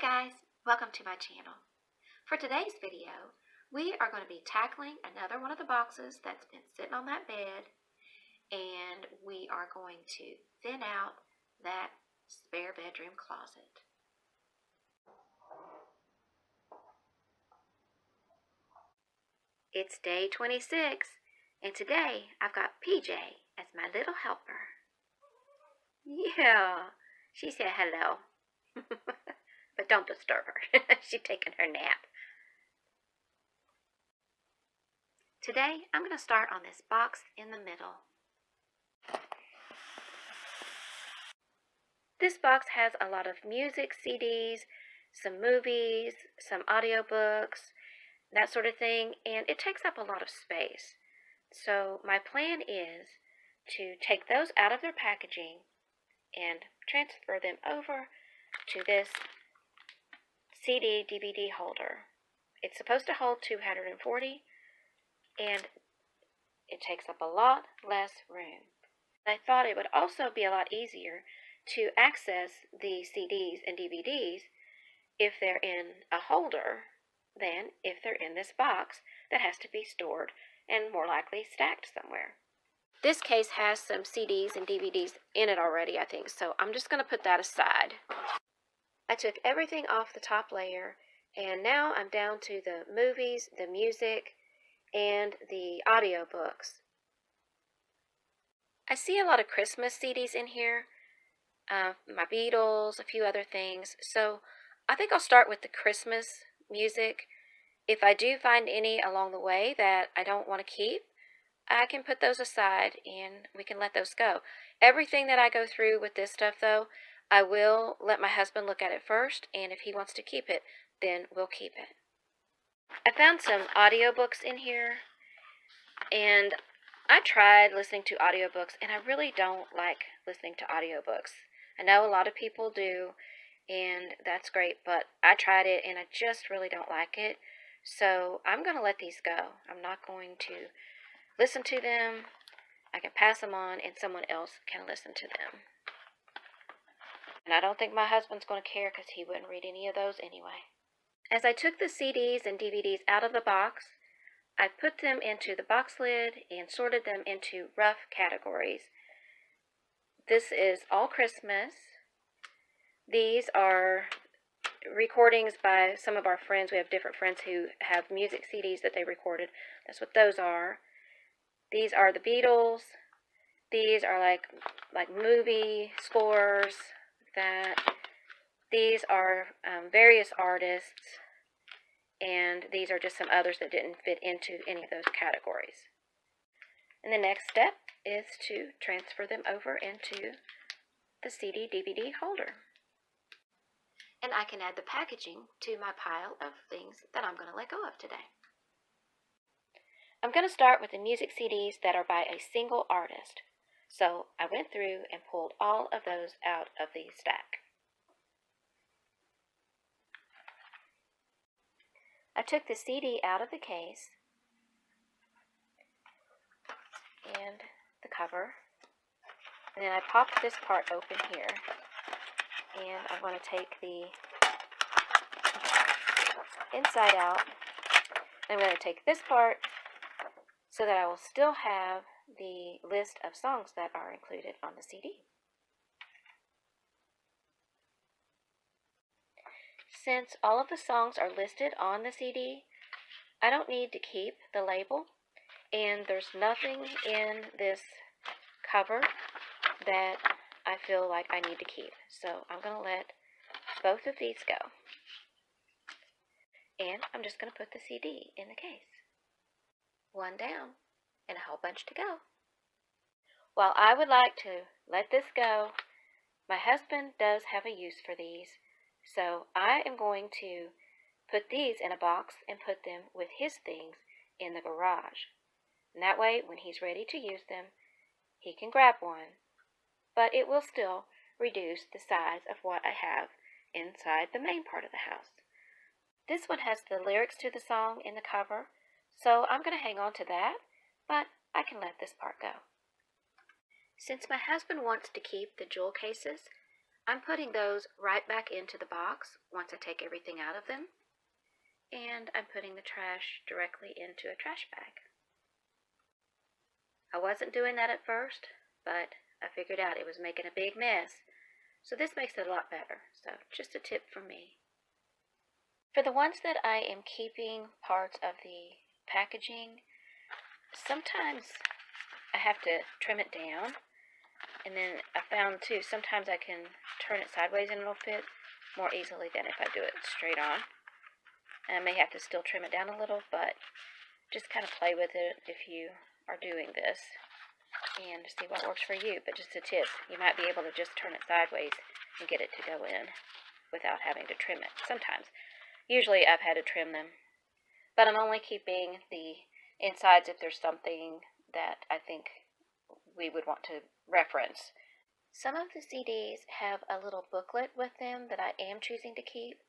guys, welcome to my channel. For today's video, we are going to be tackling another one of the boxes that's been sitting on that bed, and we are going to thin out that spare bedroom closet. It's day 26, and today I've got PJ as my little helper. Yeah, she said hello. But don't disturb her. She's taking her nap. Today, I'm going to start on this box in the middle. This box has a lot of music CDs, some movies, some audiobooks, that sort of thing, and it takes up a lot of space. So my plan is to take those out of their packaging and transfer them over to this CD/DVD holder. It's supposed to hold 240, and it takes up a lot less room. I thought it would also be a lot easier to access the CDs and DVDs if they're in a holder than if they're in this box that has to be stored and more likely stacked somewhere. This case has some CDs and DVDs in it already, I think, so I'm just going to put that aside. I took everything off the top layer, and now I'm down to the movies, the music, and the audiobooks. I see a lot of Christmas CDs in here, my Beatles, a few other things, so I think I'll start with the Christmas music. If I do find any along the way that I don't want to keep, I can put those aside and we can let those go. Everything that I go through with this stuff, though, I will let my husband look at it first, and if he wants to keep it, then we'll keep it. I found some audiobooks in here, and I tried listening to audiobooks, and I really don't like listening to audiobooks. I know a lot of people do, and that's great, but I tried it, and I just really don't like it. So I'm going to let these go. I'm not going to listen to them. I can pass them on, and someone else can listen to them. And I don't think my husband's going to care because he wouldn't read any of those anyway. As I took the CDs and DVDs out of the box, I put them into the box lid and sorted them into rough categories. This is all Christmas. These are recordings by some of our friends. We have different friends who have music CDs that they recorded. That's what those are. These are the Beatles. These are like movie scores. That these are various artists, and these are just some others that didn't fit into any of those categories. And the next step is to transfer them over into the CD/DVD holder. And I can add the packaging to my pile of things that I'm going to let go of today. I'm going to start with the music CDs that are by a single artist. So I went through and pulled all of those out of the stack. I took the CD out of the case and the cover, and then I popped this part open here, and I'm going to take the inside out. I'm going to take this part so that I will still have the list of songs that are included on the CD. Since all of the songs are listed on the CD, I don't need to keep the label, and there's nothing in this cover that I feel like I need to keep. So I'm going to let both of these go. And I'm just going to put the CD in the case. One down and a whole bunch to go. While I would like to let this go, my husband does have a use for these, so I am going to put these in a box and put them with his things in the garage. And that way, when he's ready to use them, he can grab one, but it will still reduce the size of what I have inside the main part of the house. This one has the lyrics to the song in the cover, so I'm going to hang on to that, but I can let this part go. Since my husband wants to keep the jewel cases, I'm putting those right back into the box once I take everything out of them, and I'm putting the trash directly into a trash bag. I wasn't doing that at first, but I figured out it was making a big mess, so this makes it a lot better. So just a tip from me. For the ones that I am keeping parts of the packaging, sometimes I have to trim it down, and then I found too sometimes I can turn it sideways and it'll fit more easily than if I do it straight on. And I may have to still trim it down a little, but just kind of play with it if you are doing this and see what works for you. But just a tip, you might be able to just turn it sideways and get it to go in without having to trim it sometimes. Usually I've had to trim them, but I'm only keeping the insides if there's something that I think we would want to reference. Some of the CDs have a little booklet with them that I am choosing to keep,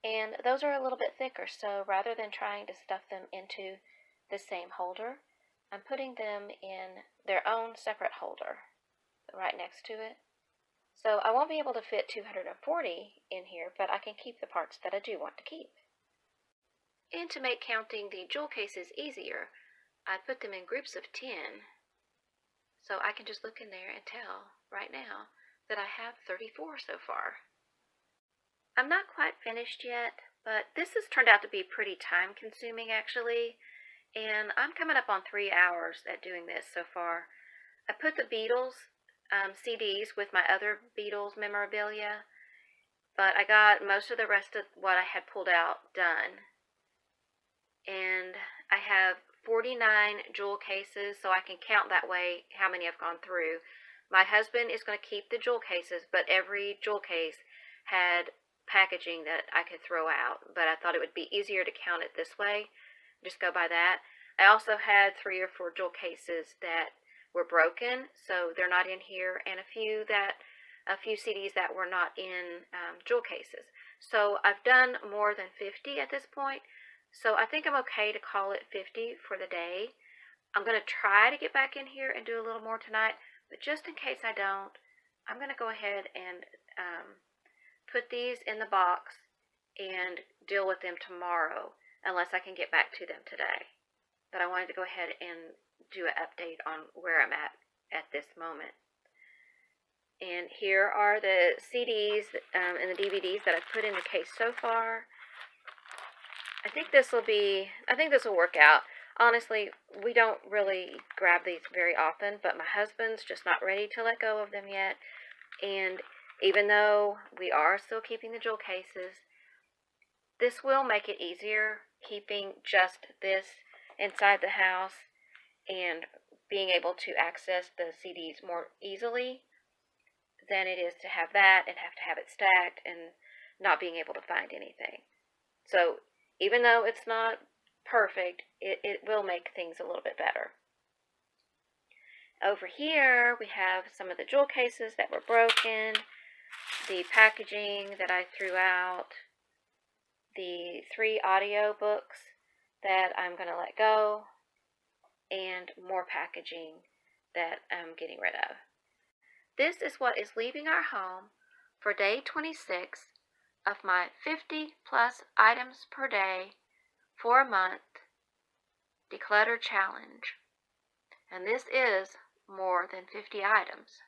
and those are a little bit thicker, so rather than trying to stuff them into the same holder, I'm putting them in their own separate holder right next to it. So I won't be able to fit 240 in here, but I can keep the parts that I do want to keep. And to make counting the jewel cases easier, I put them in groups of 10, so I can just look in there and tell right now that I have 34 so far. I'm not quite finished yet, but this has turned out to be pretty time consuming actually, and I'm coming up on 3 hours at doing this so far. I put the Beatles CDs with my other Beatles memorabilia, but I got most of the rest of what I had pulled out done. And I have 49 jewel cases, so I can count that way how many I've gone through. My husband is going to keep the jewel cases, but every jewel case had packaging that I could throw out, but I thought it would be easier to count it this way, just go by that. I also had 3 or 4 jewel cases that were broken, so they're not in here, and a few CDs that were not in jewel cases. So I've done more than 50 at this point, so I think I'm okay to call it 50 for the day. I'm going to try to get back in here and do a little more tonight, but just in case I don't, I'm going to go ahead and put these in the box and deal with them tomorrow, unless I can get back to them today. But I wanted to go ahead and do an update on where I'm at this moment. And here are the CDs and the DVDs that I've put in the case so far. I think this will work out. Honestly, we don't really grab these very often, but my husband's just not ready to let go of them yet. And even though we are still keeping the jewel cases, this will make it easier keeping just this inside the house and being able to access the CDs more easily than it is to have that and have to have it stacked and not being able to find anything. So even though it's not perfect, it will make things a little bit better. Over here we have some of the jewel cases that were broken, the packaging that I threw out, the 3 audio books that I'm going to let go, and more packaging that I'm getting rid of. This is what is leaving our home for day 26 of my 50 plus items per day for a month declutter challenge. And this is more than 50 items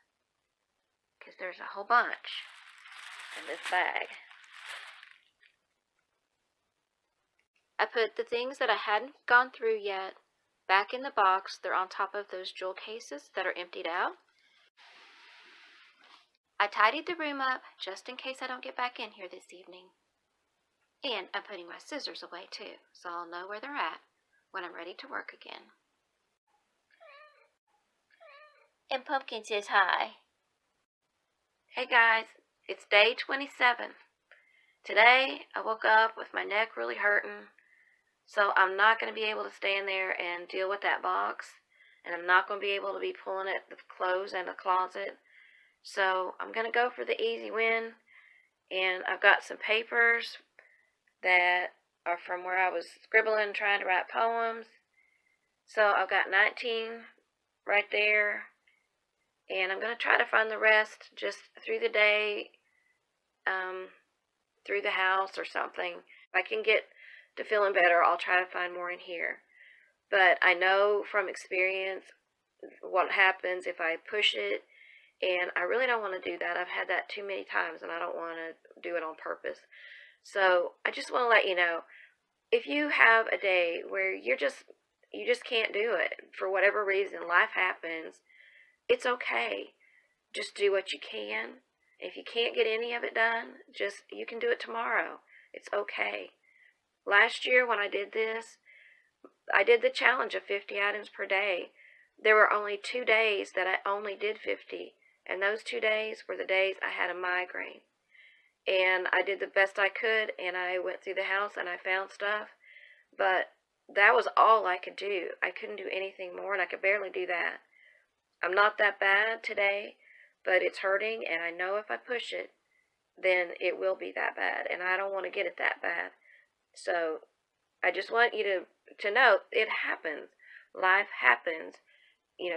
because there's a whole bunch in this bag. I put the things that I hadn't gone through yet back in the box. They're on top of those jewel cases that are emptied out. I tidied the room up just in case I don't get back in here this evening. And I'm putting my scissors away too, so I'll know where they're at when I'm ready to work again. And Pumpkin says hi. Hey guys, it's day 27. Today I woke up with my neck really hurting, so I'm not going to be able to stay in there and deal with that box, and I'm not going to be able to be pulling at the clothes in the closet. So I'm going to go for the easy win, and I've got some papers that are from where I was scribbling trying to write poems. So I've got 19 right there, and I'm going to try to find the rest just through the day through the house or something. If I can get to feeling better, I'll try to find more in here. But I know from experience what happens if I push it, and I really don't want to do that. I've had that too many times, and I don't want to do it on purpose. So I just want to let you know, if you have a day where you just can't do it for whatever reason, life happens, it's okay. Just do what you can. If you can't get any of it done, you can do it tomorrow. It's okay. Last year when I did this, I did the challenge of 50 items per day. There were only 2 days that I only did 50, and those 2 days were the days I had a migraine. And I did the best I could, and I went through the house and I found stuff, but that was all I could do. I couldn't do anything more, and I could barely do that. I'm not that bad today, but it's hurting, and I know if I push it, then it will be that bad, and I don't want to get it that bad. So I just want you to know it happens. Life happens.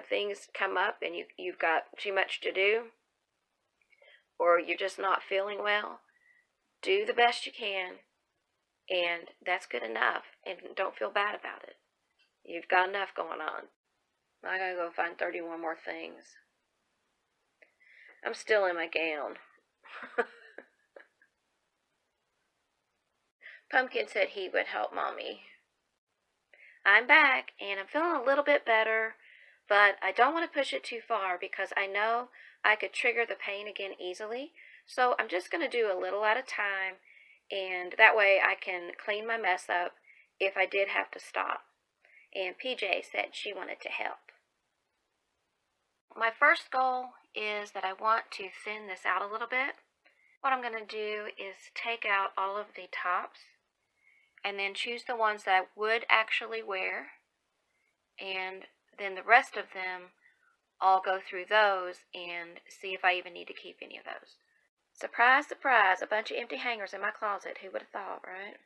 Things come up, and you've got too much to do, or you're just not feeling well. Do the best you can, and that's good enough, and don't feel bad about it. You've got enough going on. I gotta go find 31 more things. I'm still in my gown. Pumpkin said he would help Mommy. I'm back, and I'm feeling a little bit better, but I don't want to push it too far because I know I could trigger the pain again easily. So I'm just going to do a little at a time, and that way I can clean my mess up if I did have to stop. And PJ said she wanted to help. My first goal is that I want to thin this out a little bit. What I'm going to do is take out all of the tops and then choose the ones that I would actually wear, and then the rest of them I'll go through those and see if I even need to keep any of those. Surprise, surprise, a bunch of empty hangers in my closet. Who would have thought, right?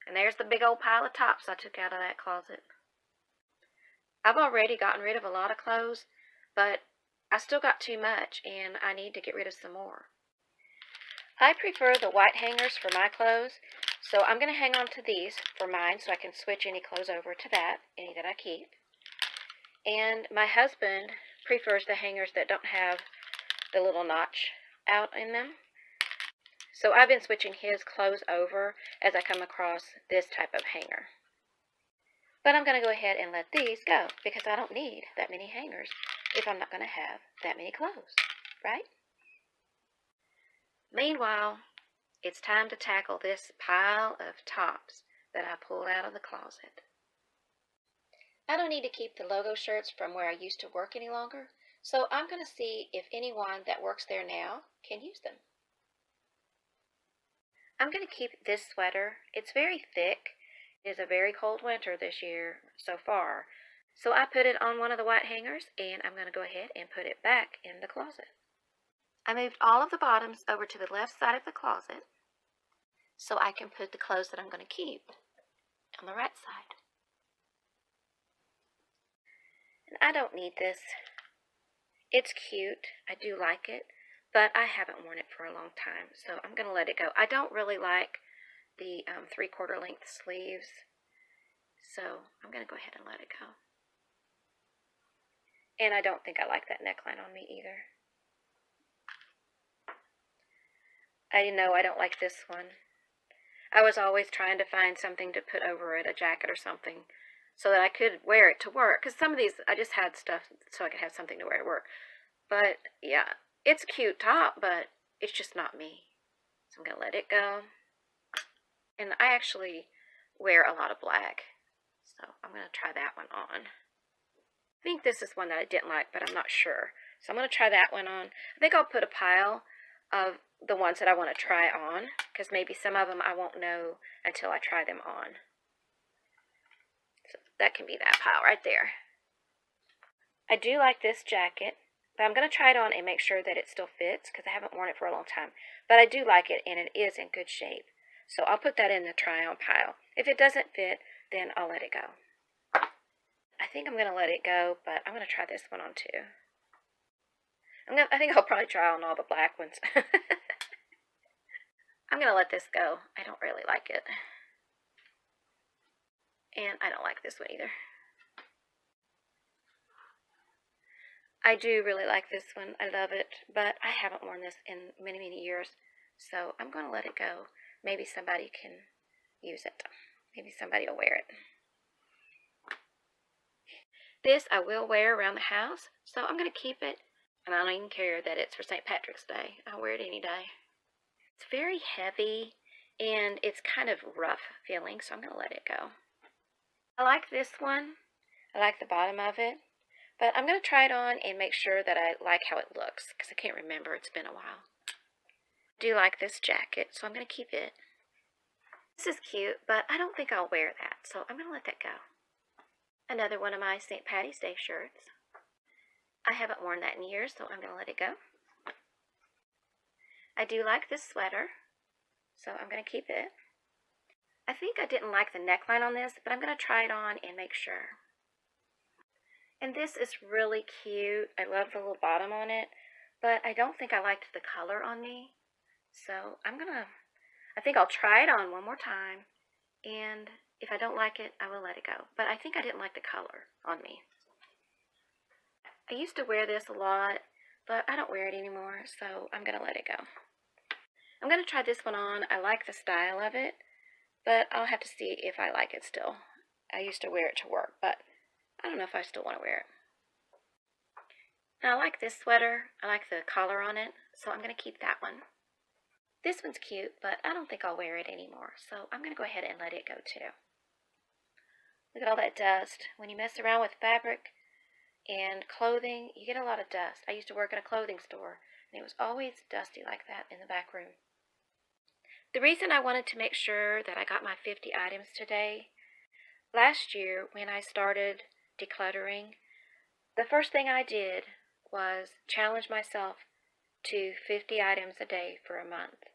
And there's the big old pile of tops I took out of that closet. I've already gotten rid of a lot of clothes, but I still got too much, and I need to get rid of some more. I prefer the white hangers for my clothes, so I'm going to hang on to these for mine so I can switch any clothes over to that, any that I keep. And my husband prefers the hangers that don't have the little notch out in them. So I've been switching his clothes over as I come across this type of hanger. But I'm going to go ahead and let these go because I don't need that many hangers if I'm not going to have that many clothes, right? Meanwhile, it's time to tackle this pile of tops that I pulled out of the closet. I don't need to keep the logo shirts from where I used to work any longer, so I'm going to see if anyone that works there now can use them. I'm going to keep this sweater. It's very thick. It is a very cold winter this year so far, so I put it on one of the white hangers, and I'm going to go ahead and put it back in the closet. I moved all of the bottoms over to the left side of the closet so I can put the clothes that I'm going to keep on the right side. And I don't need this. It's cute. I do like it, but I haven't worn it for a long time, so I'm going to let it go. I don't really like the 3/4 length sleeves, so I'm going to go ahead and let it go. And I don't think I like that neckline on me either. I know I don't like this one. I was always trying to find something to put over it, a jacket or something, so that I could wear it to work. Because some of these, I just had stuff so I could have something to wear to work. But, yeah, it's a cute top, but it's just not me. So I'm going to let it go. And I actually wear a lot of black, so I'm going to try that one on. I think this is one that I didn't like, but I'm not sure. So I'm going to try that one on. I think I'll put a pile of the ones that I want to try on, because maybe some of them I won't know until I try them on. So that can be that pile right there. I do like this jacket, but I'm going to try it on and make sure that it still fits, because I haven't worn it for a long time. But I do like it, and it is in good shape. So I'll put that in the try-on pile. If it doesn't fit, then I'll let it go. I think I'm going to let it go, but I'm going to try this one on too. I think I'll probably try on all the black ones. I'm going to let this go. I don't really like it. And I don't like this one either. I do really like this one. I love it, but I haven't worn this in many, many years. So I'm going to let it go. Maybe somebody can use it. Maybe somebody will wear it. This I will wear around the house, so I'm going to keep it. And I don't even care that it's for St. Patrick's Day. I'll wear it any day. It's very heavy, and it's kind of rough feeling, so I'm going to let it go. I like this one. I like the bottom of it. But I'm going to try it on and make sure that I like how it looks, because I can't remember. It's been a while. I do like this jacket, so I'm going to keep it. This is cute, but I don't think I'll wear that, so I'm going to let that go. Another one of my St. Patty's Day shirts. I haven't worn that in years, so I'm going to let it go. I do like this sweater, so I'm going to keep it. I think I didn't like the neckline on this, but I'm going to try it on and make sure. And this is really cute. I love the little bottom on it, but I don't think I liked the color on me. So I think I'll try it on one more time, and if I don't like it, I will let it go. But I think I didn't like the color on me. I used to wear this a lot, but I don't wear it anymore, so I'm going to let it go. I'm going to try this one on. I like the style of it, but I'll have to see if I like it still. I used to wear it to work, but I don't know if I still want to wear it. Now, I like this sweater. I like the collar on it, so I'm going to keep that one. This one's cute, but I don't think I'll wear it anymore, so I'm going to go ahead and let it go too. Look at all that dust. When you mess around with fabric and clothing, you get a lot of dust. I used to work in a clothing store, and it was always dusty like that in the back room. The reason I wanted to make sure that I got my 50 items today, last year when I started decluttering, the first thing I did was challenge myself to 50 items a day for a month.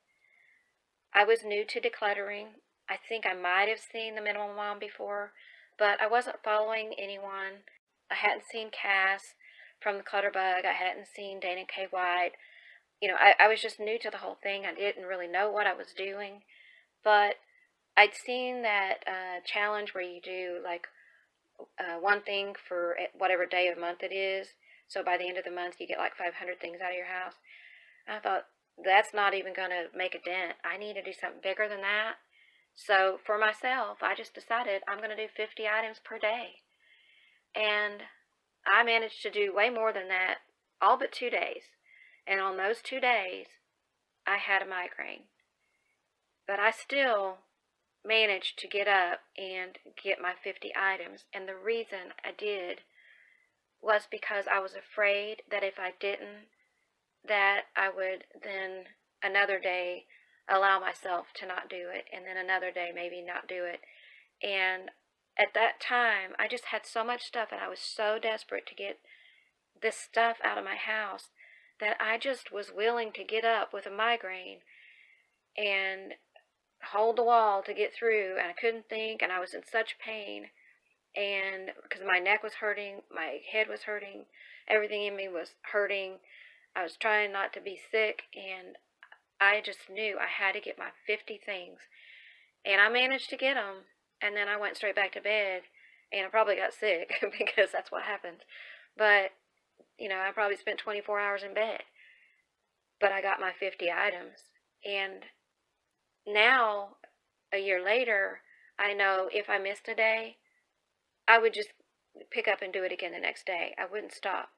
I was new to decluttering. I think I might have seen the Minimum Mom before, but I wasn't following anyone. I hadn't seen Cass from the Clutterbug. I hadn't seen Dana K. White. I was just new to the whole thing. I didn't really know what I was doing, but I'd seen that challenge where you do like one thing for whatever day of month it is. So by the end of the month, you get like 500 things out of your house. I thought, that's not even going to make a dent. I need to do something bigger than that. So for myself, I just decided I'm going to do 50 items per day. And I managed to do way more than that, all but 2 days. And on those 2 days, I had a migraine. But I still managed to get up and get my 50 items. And the reason I did was because I was afraid that if I didn't, that I would then another day allow myself to not do it, and then another day maybe not do it. And at that time, I just had so much stuff, and I was so desperate to get this stuff out of my house that I just was willing to get up with a migraine and hold the wall to get through, and I couldn't think, and I was in such pain, and because my neck was hurting, my head was hurting, everything in me was hurting. I was trying not to be sick, and I just knew I had to get my 50 things. And I managed to get them, and then I went straight back to bed, and I probably got sick because that's what happens. But, I probably spent 24 hours in bed. But I got my 50 items. And now, a year later, I know if I missed a day, I would just pick up and do it again the next day. I wouldn't stop.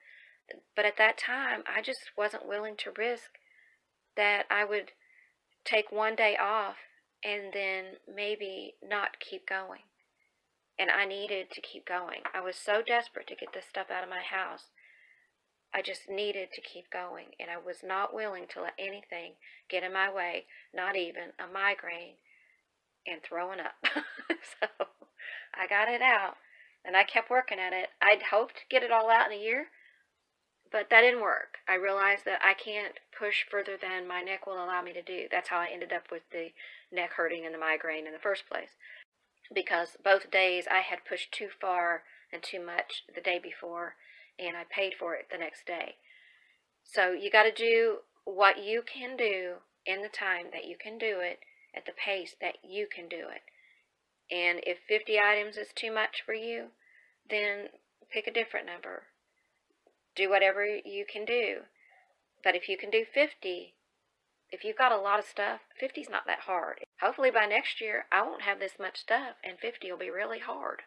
But at that time, I just wasn't willing to risk that I would take one day off and then maybe not keep going. And I needed to keep going. I was so desperate to get this stuff out of my house. I just needed to keep going. And I was not willing to let anything get in my way, not even a migraine and throwing up. So I got it out, and I kept working at it. I'd hoped to get it all out in a year, but that didn't work. I realized that I can't push further than my neck will allow me to do. That's how I ended up with the neck hurting and the migraine in the first place. Because both days I had pushed too far and too much the day before, and I paid for it the next day. So you got to do what you can do in the time that you can do it, at the pace that you can do it. And if 50 items is too much for you, then pick a different number. Do whatever you can do. But if you can do 50, if you've got a lot of stuff, 50 is not that hard. Hopefully by next year, I won't have this much stuff, and 50 will be really hard.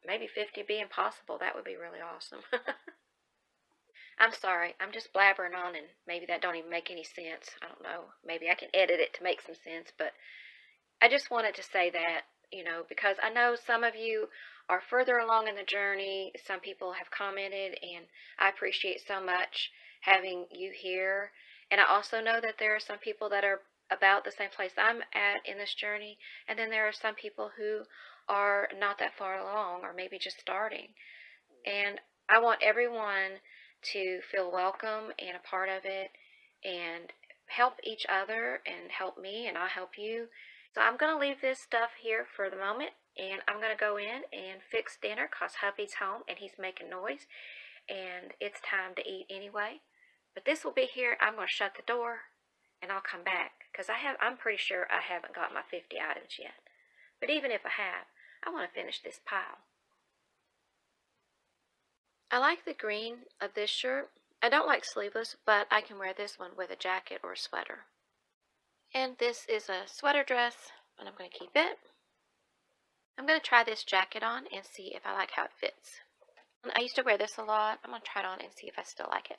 Maybe 50 be impossible. That would be really awesome. I'm sorry. I'm just blabbering on, and maybe that don't even make any sense. I don't know. Maybe I can edit it to make some sense, but I just wanted to say that, because I know some of you are further along in the journey. Some people have commented, and I appreciate so much having you here. And I also know that there are some people that are about the same place I'm at in this journey, and then there are some people who are not that far along or maybe just starting. And I want everyone to feel welcome and a part of it and help each other and help me, and I'll help you. So I'm going to leave this stuff here for the moment, and I'm going to go in and fix dinner because hubby's home and he's making noise, and it's time to eat anyway. But this will be here. I'm going to shut the door, and I'll come back because I'm pretty sure I haven't got my 50 items yet. But even if I have, I want to finish this pile. I like the green of this shirt. I don't like sleeveless, but I can wear this one with a jacket or a sweater. And this is a sweater dress, and I'm going to keep it. I'm going to try this jacket on and see if I like how it fits. I used to wear this a lot. I'm going to try it on and see if I still like it.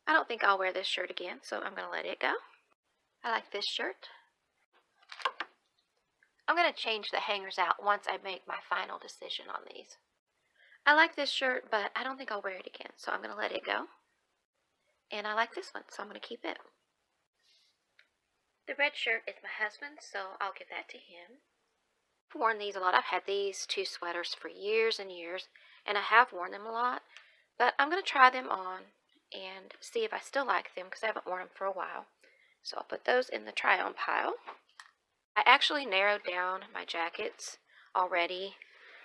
I don't think I'll wear this shirt again, so I'm going to let it go. I like this shirt. I'm going to change the hangers out once I make my final decision on these. I like this shirt, but I don't think I'll wear it again, so I'm going to let it go. And I like this one, so I'm going to keep it. The red shirt is my husband's, so I'll give that to him. I've worn these a lot. I've had these two sweaters for years and years, and I have worn them a lot. But I'm going to try them on and see if I still like them because I haven't worn them for a while. So I'll put those in the try-on pile. I actually narrowed down my jackets already,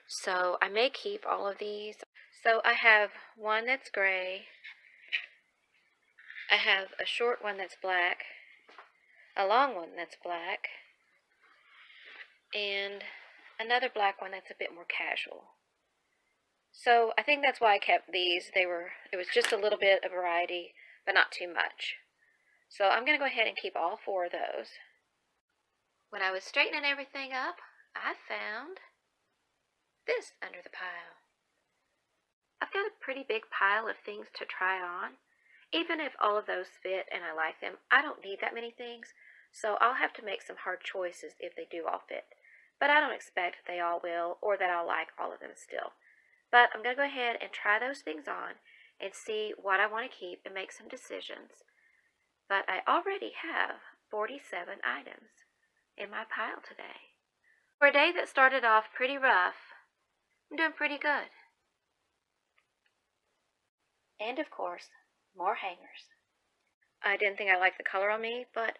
so I may keep all of these. So I have one that's gray. I have a short one that's black, a long one that's black, and another black one that's a bit more casual. So I think that's why I kept these. It was just a little bit of variety, but not too much. So I'm going to go ahead and keep all four of those. When I was straightening everything up, I found this under the pile. I've got a pretty big pile of things to try on. Even if all of those fit and I like them, I don't need that many things, so I'll have to make some hard choices if they do all fit. But I don't expect they all will or that I'll like all of them still. But I'm going to go ahead and try those things on and see what I want to keep and make some decisions. But I already have 47 items in my pile today. For a day that started off pretty rough, I'm doing pretty good. And of course, more hangers. I didn't think I liked the color on me, but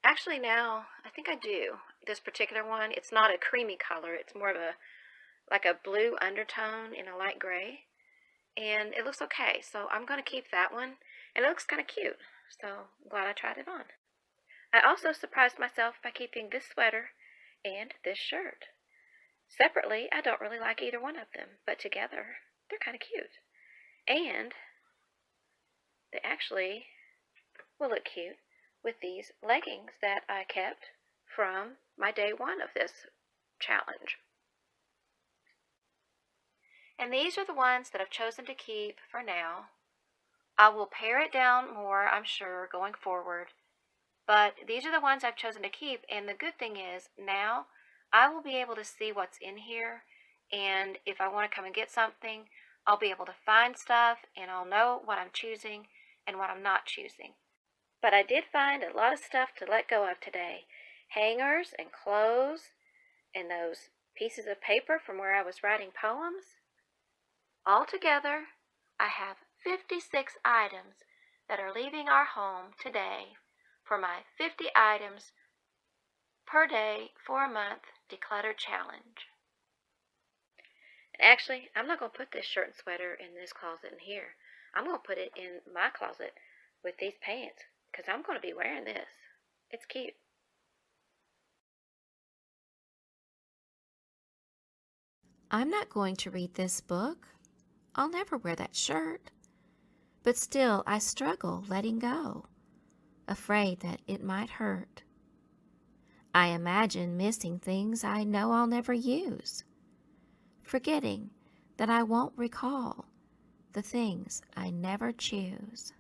actually now I think I do. This particular one, it's not a creamy color. It's more of like a blue undertone in a light gray. And it looks okay, so I'm going to keep that one. And it looks kind of cute, so I'm glad I tried it on. I also surprised myself by keeping this sweater and this shirt. Separately, I don't really like either one of them, but together, they're kind of cute. And they actually will look cute with these leggings that I kept from my day one of this challenge. And these are the ones that I've chosen to keep for now. I will pare it down more, I'm sure, going forward. But these are the ones I've chosen to keep, and the good thing is now I will be able to see what's in here, and if I want to come and get something, I'll be able to find stuff, and I'll know what I'm choosing and what I'm not choosing. But I did find a lot of stuff to let go of today. Hangers and clothes and those pieces of paper from where I was writing poems. Altogether, I have 56 items that are leaving our home today for my 50 items per day for a month declutter challenge. And actually, I'm not going to put this shirt and sweater in this closet in here. I'm going to put it in my closet with these pants because I'm going to be wearing this It's cute. I'm not going to read this book. I'll never wear that shirt. But still, I struggle letting go, afraid that it might hurt. I imagine missing things I know I'll never use, forgetting that I won't recall the things I never choose.